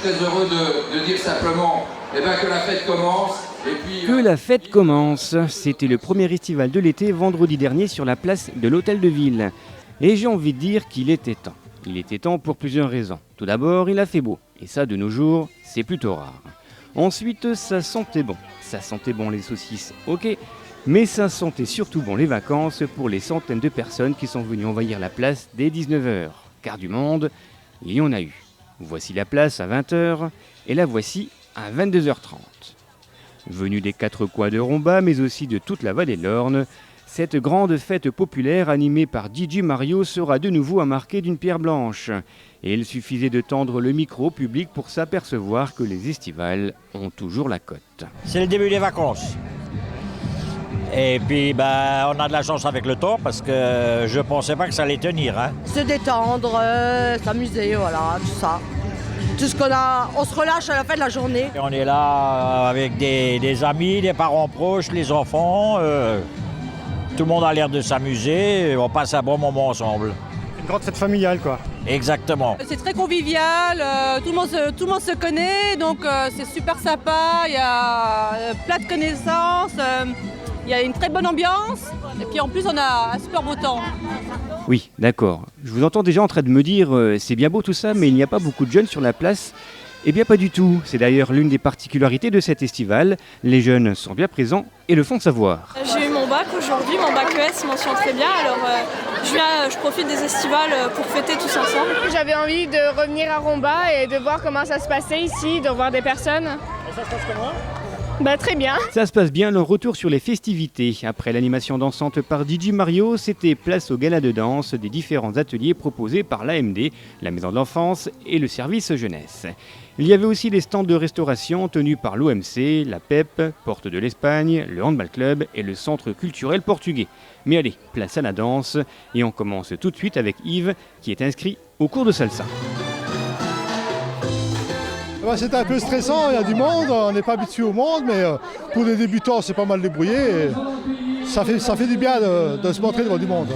Très heureux de dire simplement que la fête commence. Et puis, Que la fête commence. C'était le premier estival de l'été vendredi dernier sur la place de l'Hôtel de Ville. Et j'ai envie de dire qu'il était temps. Il était temps pour plusieurs raisons. Tout d'abord, il a fait beau. Et ça, de nos jours, c'est plutôt rare. Ensuite, ça sentait bon. Ça sentait bon les saucisses, ok. Mais ça sentait surtout bon les vacances pour les centaines de personnes qui sont venues envahir la place dès 19h. Car du monde, il y en a eu. Voici la place à 20h et la voici à 22h30. Venus des quatre coins de Romba, mais aussi de toute la vallée de l'Orne, cette grande fête populaire animée par DJ Mario sera de nouveau à marquer d'une pierre blanche. Et il suffisait de tendre le micro au public pour s'apercevoir que les estivales ont toujours la cote. C'est le début des vacances. Et puis on a de la chance avec le temps parce que je pensais pas que ça allait tenir. Se détendre, s'amuser, voilà, tout ça. Tout ce qu'on a, on se relâche à la fin de la journée. Et on est là avec des amis, des parents proches, les enfants. Tout le monde a l'air de s'amuser, on passe un bon moment ensemble. Une grande fête familiale, quoi. Exactement. C'est très convivial, tout le monde se connaît, donc c'est super sympa, il y a plein de connaissances, il y a une très bonne ambiance, et puis en plus on a un super beau temps. Oui, d'accord. Je vous entends déjà en train de me dire c'est bien beau tout ça, mais il n'y a pas beaucoup de jeunes sur la place. Eh bien pas du tout. C'est d'ailleurs l'une des particularités de cet estival. Les jeunes sont bien présents et le font savoir. J'ai eu mon bac aujourd'hui, mon bac ES, mention très bien. Alors je profite des estivales pour fêter tous ensemble. J'avais envie de revenir à Romba et de voir comment ça se passait ici, de voir des personnes. Et ça se passe comment ? Très bien. Ça se passe bien, le retour sur les festivités. Après l'animation dansante par DJ Mario, c'était place au gala de danse des différents ateliers proposés par l'AMD, la Maison de l'Enfance et le service jeunesse. Il y avait aussi des stands de restauration tenus par l'OMC, la PEP, Porte de l'Espagne, le Handball Club et le Centre culturel portugais. Mais allez, place à la danse et on commence tout de suite avec Yves qui est inscrit au cours de salsa. C'est un peu stressant, il y a du monde, on n'est pas habitué au monde, mais pour les débutants, c'est pas mal débrouillé. Et ça fait du bien de se montrer devant du monde.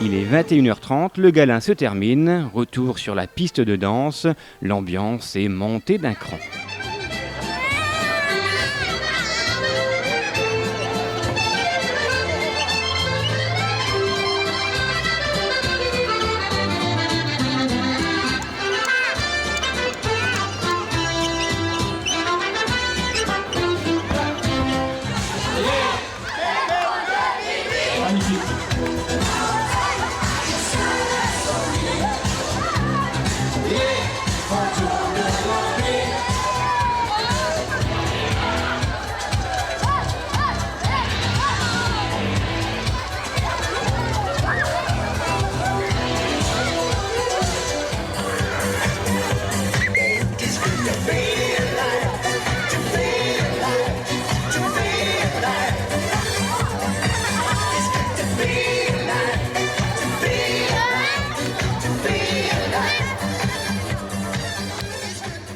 Il est 21h30, le gala se termine, retour sur la piste de danse, l'ambiance est montée d'un cran.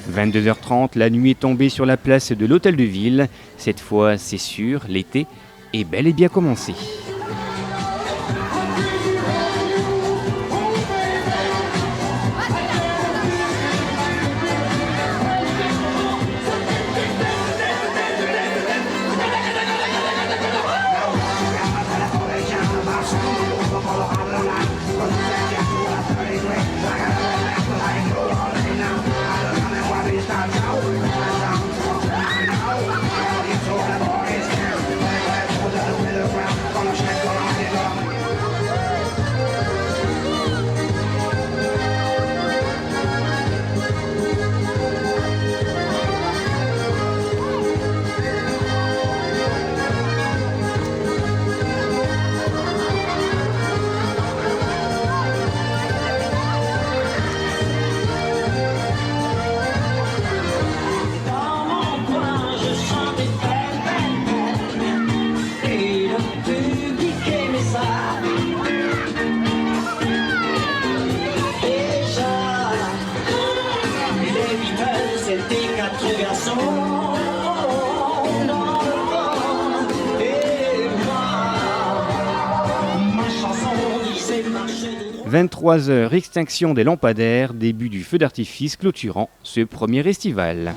« 22h30, la nuit est tombée sur la place de l'Hôtel de Ville. Cette fois, c'est sûr, l'été est bel et bien commencé. » garçons dans le vent et moi, ma chanson disait marcher. 23h, extinction des lampadaires, début du feu d'artifice clôturant ce premier estival.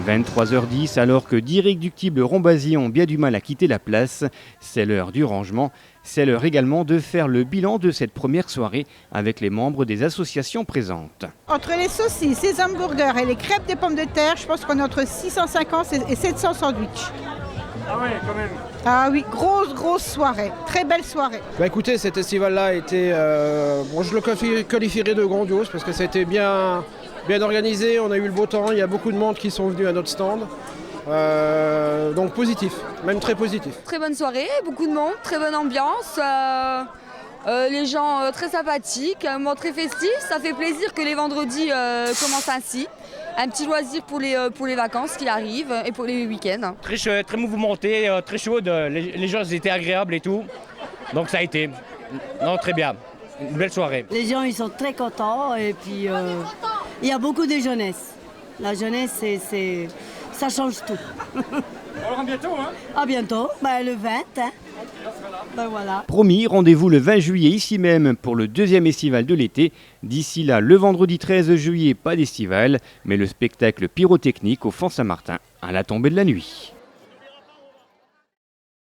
23h10, alors que d'irréductibles Rombaziens ont bien du mal à quitter la place, c'est l'heure du rangement. C'est l'heure également de faire le bilan de cette première soirée avec les membres des associations présentes. Entre les saucisses, les hamburgers et les crêpes des pommes de terre, je pense qu'on est entre 650 et 700 sandwichs. Ah ouais, quand même. Ah oui, grosse soirée, très belle soirée. Bah écoutez, cet festival-là a été, je le qualifierais de grandiose parce que ça a été bien organisé, on a eu le beau temps, il y a beaucoup de monde qui sont venus à notre stand. Donc positif, même très positif. Très bonne soirée, beaucoup de monde, très bonne ambiance, les gens très sympathiques, un moment très festif. Ça fait plaisir que les vendredis commencent ainsi. Un petit loisir pour les vacances qui arrivent et pour les week-ends. Très mouvementé, très chaude, les gens étaient agréables et tout. Donc ça a été très bien, une belle soirée. Les gens ils sont très contents et puis il y a beaucoup de jeunesse. La jeunesse, ça change tout. Alors à bientôt, hein. À bientôt, le 20, hein. Voilà. Promis, rendez-vous le 20 juillet ici même pour le deuxième estival de l'été. D'ici là, le vendredi 13 juillet, pas d'estival, mais le spectacle pyrotechnique au Font Saint-Martin à la tombée de la nuit.